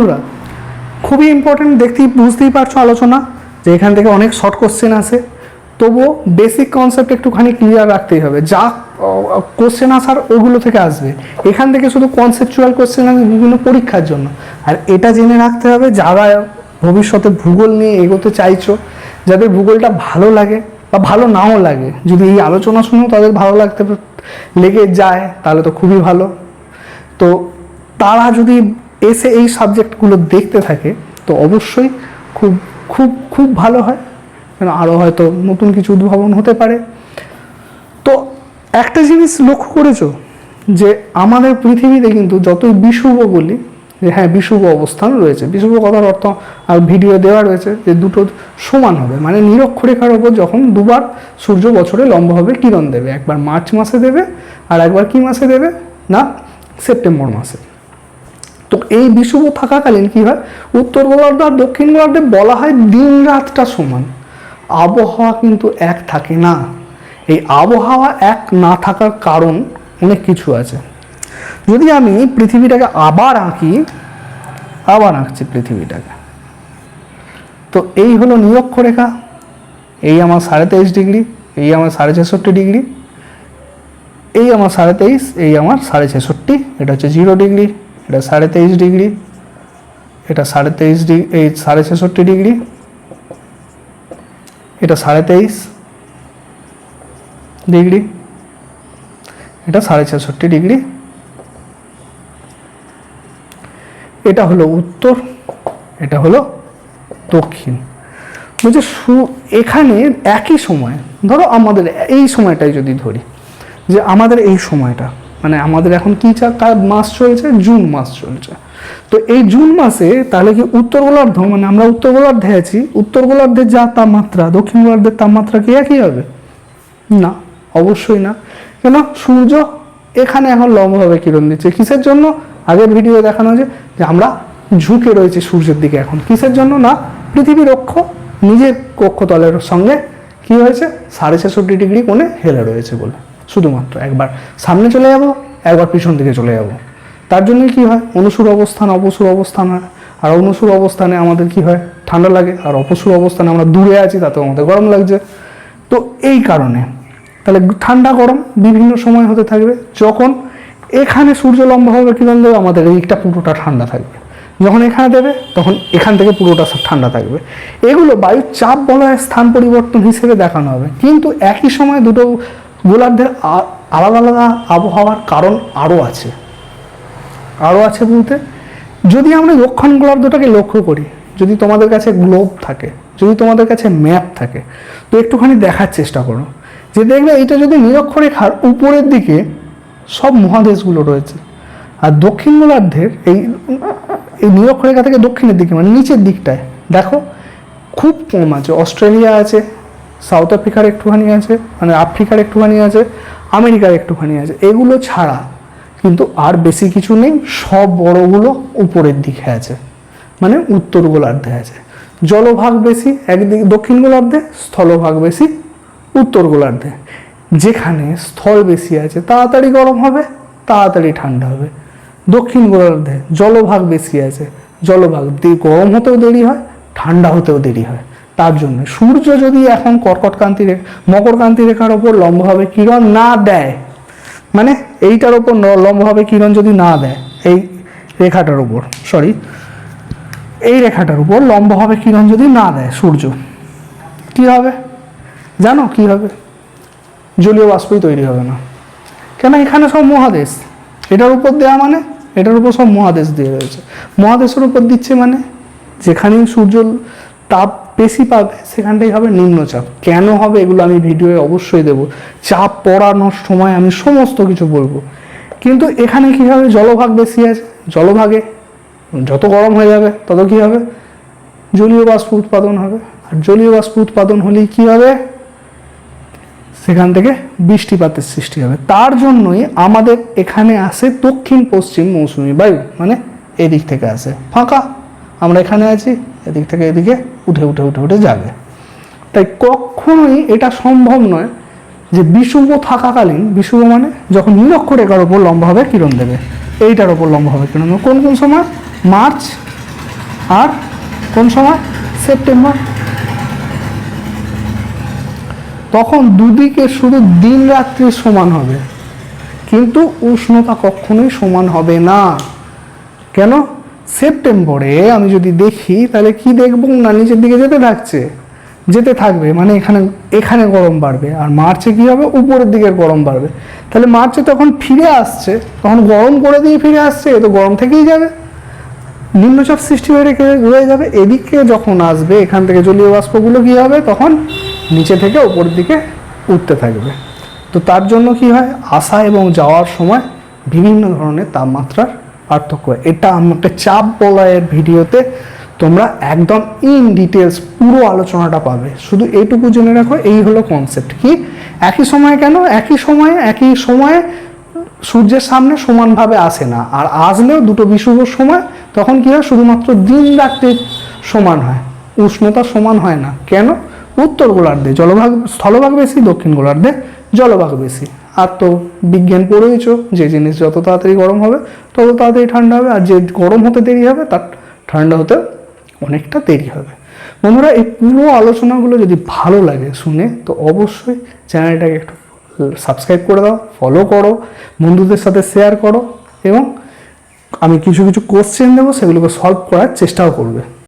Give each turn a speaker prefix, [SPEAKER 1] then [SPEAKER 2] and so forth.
[SPEAKER 1] বন্ধুরা খুবই ইম্পর্টেন্ট, বুঝতেই পারছো আলোচনা যে এখান থেকে অনেক শর্ট কোশ্চেন আসে, তবুও বেসিক কনসেপ্ট একটুখানি ক্লিয়ার রাখতেই হবে। যা কোশ্চেন আসার ওগুলো থেকে আসবে, এখান থেকে শুধু কনসেপচুয়াল কোশ্চেন আসবে বিভিন্ন পরীক্ষার জন্য। আর এটা জেনে রাখতে হবে যারা ভবিষ্যতে ভূগোল নিয়ে এগোতে চাইছো, যাদের ভূগোলটা ভালো লাগে বা ভালো নাও লাগে, যদি এই আলোচনা শুনেও তাদের ভালো লেগে যায় তাহলে তো খুবই ভালো। তো তারা যদি এসে এই সাবজেক্টগুলো দেখতে থাকে তো অবশ্যই খুব খুব খুব ভালো হয়, কেন আরও হয়তো নতুন কিছু উদ্ভাবন হতে পারে। তো একটা জিনিস লক্ষ্য করেছো যে আমাদের পৃথিবীতে কিন্তু যতই বিষুব বলি, যে হ্যাঁ বিষুব অবস্থান রয়েছে, বিষুব কথার অর্থ আর ভিডিও দেওয়া রয়েছে যে দুটো সমান হবে, মানে নিরক্ষরেখার ওপর যখন দুবার সূর্য বছরে লম্বভাবে কিরণ দেবে, একবার মার্চ মাসে দেবে আর একবার কি মাসে দেবে না সেপ্টেম্বর মাসে। তো এই বিষুব থাকাকালীন কি হয়, উত্তর গোলার্ধ আর দক্ষিণ গোলার্ধে বলা হয় দিন রাতটা সমান, আবহাওয়া কিন্তু এক থাকে না। এই আবহাওয়া এক না থাকার কারণ অনেক কিছু আছে। যদি আমি পৃথিবীটাকে আবার আঁকছি পৃথিবীটাকে, তো এই হলো নিরক্ষরেখা, এই আমার 23.5 ডিগ্রি, এই আমার 66.5 ডিগ্রি, এই আমার 23.5, এই আমার 66.5, এটা হচ্ছে 0 ডিগ্রি, এটা 23.5 ডিগ্রি, এটা 23.5 ডিগ্রি, এই 66.5 ডিগ্রি, এটা 23.5 ডিগ্রি, এটা 66.5 ডিগ্রি, এটা হলো উত্তর, এটা হলো দক্ষিণ। বুঝছে, এখানে একই সময় ধরো আমাদের এই সময়টাই যদি ধরি, যে আমাদের এই সময়টা মানে আমাদের এখন কি মাস চলছে, জুন মাস চলছে। তো এই জুন মাসে তাহলে কি উত্তর গোলার্ধ, মানে আমরা উত্তর গোলার্ধে আছি, উত্তর গোলার্ধের যা তাপমাত্রা দক্ষিণ গোলার্ধের তাপমাত্রা কি একই হবে? না, অবশ্যই না। কেন? সূর্য এখানে এখন লম্বভাবে কিরণ দিচ্ছে, কিসের জন্য? আগের ভিডিও দেখানো যে আমরা ঝুঁকে রয়েছে সূর্যের দিকে এখন, কিসের জন্য? না পৃথিবীর অক্ষ নিজের কক্ষতলের সঙ্গে কি হয়েছে 66.5 ডিগ্রি কোণে হেলে রয়েছে বলে, শুধুমাত্র একবার সামনে চলে যাব, একবার পিছন দিকে চলে যাব। তার জন্যই কি হয়, অনুসুর অবস্থান অপসুর অবস্থান হয়, আর অনুসুর অবস্থানে আমাদের কি হয় ঠান্ডা লাগে, আর অপসুর অবস্থানে আমরা দূরে আছি তাতেও আমাদের গরম লাগছে। তো এই কারণে তাহলে ঠান্ডা গরম বিভিন্ন সময় হতে থাকবে। যখন এখানে সূর্য লম্বভাবে কিরণ দেবে আমাদের এইটা পুরোটা ঠান্ডা থাকবে, যখন এখানে দেবে তখন এখান থেকে পুরোটা ঠান্ডা থাকবে। এগুলো বায়ুর চাপ বলয়ের স্থান পরিবর্তন হিসেবে দেখানো হবে, কিন্তু একই সময় দুটো গোলার্ধের আলাদা আলাদা আবহাওয়ার কারণ আরও আছে বলতে, যদি আমরা দক্ষিণ গোলার্ধটাকে লক্ষ্য করি, যদি তোমাদের কাছে গ্লোব থাকে, যদি তোমাদের কাছে ম্যাপ থাকে, তো একটুখানি দেখার চেষ্টা করো যে দেখবে এইটা যদি নিরক্ষরেখার উপরের দিকে সব মহাদেশগুলো রয়েছে, আর দক্ষিণ গোলার্ধের এই নিরক্ষরেখা থেকে দক্ষিণের দিকে মানে নিচের দিকটায় দেখো খুব কম আছে। অস্ট্রেলিয়া আছে, সাউথ আফ্রিকার একটুখানি আছে, মানে আফ্রিকার একটুখানি আছে, আমেরিকার একটুখানি আছে, এগুলো ছাড়া কিন্তু আর বেশি কিছু নেই। সব বড়গুলো উপরের দিকে আছে, মানে উত্তর গোলার্ধে আছে। জলভাগ বেশি একদিকে দক্ষিণ গোলার্ধে, স্থলভাগ বেশি উত্তর গোলার্ধে। যেখানে স্থল বেশি আছে তাড়াতাড়ি গরম হবে, তাড়াতাড়ি ঠান্ডা হবে। দক্ষিণ গোলার্ধে জলভাগ বেশি আছে, জলভাগ গরম হতেও দেরি হয়, ঠান্ডা হতেও দেরি হয়। তার জন্য সূর্য যদি এখন মকরকান্তি রেখার ওপর লম্বভাবে কিরণ না দেয়, মানে এইটার ওপর লম্বভাবে কিরণ যদি না দেয়, এই রেখাটার উপর এই রেখাটার উপর লম্বভাবে কিরণ যদি না দেয় সূর্য, কি হবে জানো? কি হবে? জলীয় বাষ্পই তৈরি হবে না। কেন? এখানে সব মহাদেশ, এটার উপর দেওয়া মানে এটার উপর সব মহাদেশ দিয়ে রয়েছে। মহাদেশের উপর দিচ্ছে মানে যেখানেই সূর্য তাপ বেশি পাবে সেখানটাই হবে নিম্নচাপ। কেন হবে এগুলো আমি ভিডিওয়ে অবশ্যই দেবো, চাপ পড়ানোর সময় আমি সমস্ত কিছু বলবো। কিন্তু এখানে কি হবে, জলভাগ বেশি আছে, জলভাগে যত গরম হয়ে যাবে তত কি হবে, জলীয় বাষ্প উৎপাদন হবে। আর জলীয় বাষ্প উৎপাদন হলেই কি হবে, সেখান থেকে বৃষ্টিপাতের সৃষ্টি হবে। তার জন্যই আমাদের এখানে আসে দক্ষিণ পশ্চিম মৌসুমী বায়ু, মানে এদিক থেকে আসে ফাঁকা, আমরা এখানে আছি, এদিক থেকে এদিকে উঠে উঠে উঠে উঠে যাবে। তাই কখনোই এটা সম্ভব নয় যে বিষুব থাকাকালীন, বিষুব মানে যখন নিরক্ষরেখার ওপর লম্বভাবে কিরণ দেবে, এইটার ওপর লম্বভাবে কিরণ দেবে কোন কোন সময়, মার্চ আর কোন সময়? সেপ্টেম্বর। তখন দুদিকে শুধু দিন রাত্রি সমান হবে, কিন্তু উষ্ণতা কখনোই সমান হবে না। কেন? সেপ্টেম্বরে আমি যদি দেখি তাহলে কি দেখব না, নিচের দিকে যেতে থাকবে, মানে এখানে এখানে গরম বাড়বে। আর মার্চে কি হবে? উপরের দিকে গরম বাড়বে। তাহলে মার্চে তখন ফিরে আসছে, তখন গরম করে দিয়ে ফিরে আসছে, তো গরম থেকেই যাবে, নিম্নচাপ সৃষ্টি হয়ে রয়ে যাবে। এদিকে যখন আসবে এখান থেকে জলীয় বাষ্পগুলো কি হবে? তখন নিচে থেকে উপরের দিকে উঠতে থাকবে। তো তার জন্য কি হয়? আসা এবং যাওয়ার সময় বিভিন্ন ধরনের তাপমাত্রার পার্থক্য হয়। এটা আমাকে চাপ বলয়ের ভিডিওতে তোমরা একদম ইন ডিটেলস পুরো আলোচনাটা পাবে। শুধু এইটুকু জেনে রাখো, এই হলো কনসেপ্ট। কি একই সময় কেন? একই সময়ে সূর্যের সামনে সমানভাবে আসে না, আর আসলেও দুটো বিষুব সময়, তখন কি হয়? শুধুমাত্র দিন রাত্রি সমান হয়, উষ্ণতা সমান হয় না। কেন? উত্তর গোলার্ধে স্থলভাগ বেশি, দক্ষিণ গোলার্ধে জলভাগ বেশি। আর তো বিজ্ঞান পড়েইছো, যে জিনিস যত তাড়াতাড়ি গরম হবে তত তাড়াতাড়ি ঠান্ডা হবে, আর যে গরম হতে দেরি হবে তার ঠান্ডা হতে অনেকটা দেরি হবে। বন্ধুরা, এই পুরো আলোচনাগুলো যদি ভালো লাগে শুনে, তো অবশ্যই চ্যানেলটাকে একটু সাবস্ক্রাইব করে দাও, ফলো করো, বন্ধুদের সাথে শেয়ার করো, এবং আমি কিছু কোশ্চেন দেবো, সেগুলোকে সলভ করার চেষ্টাও করবে।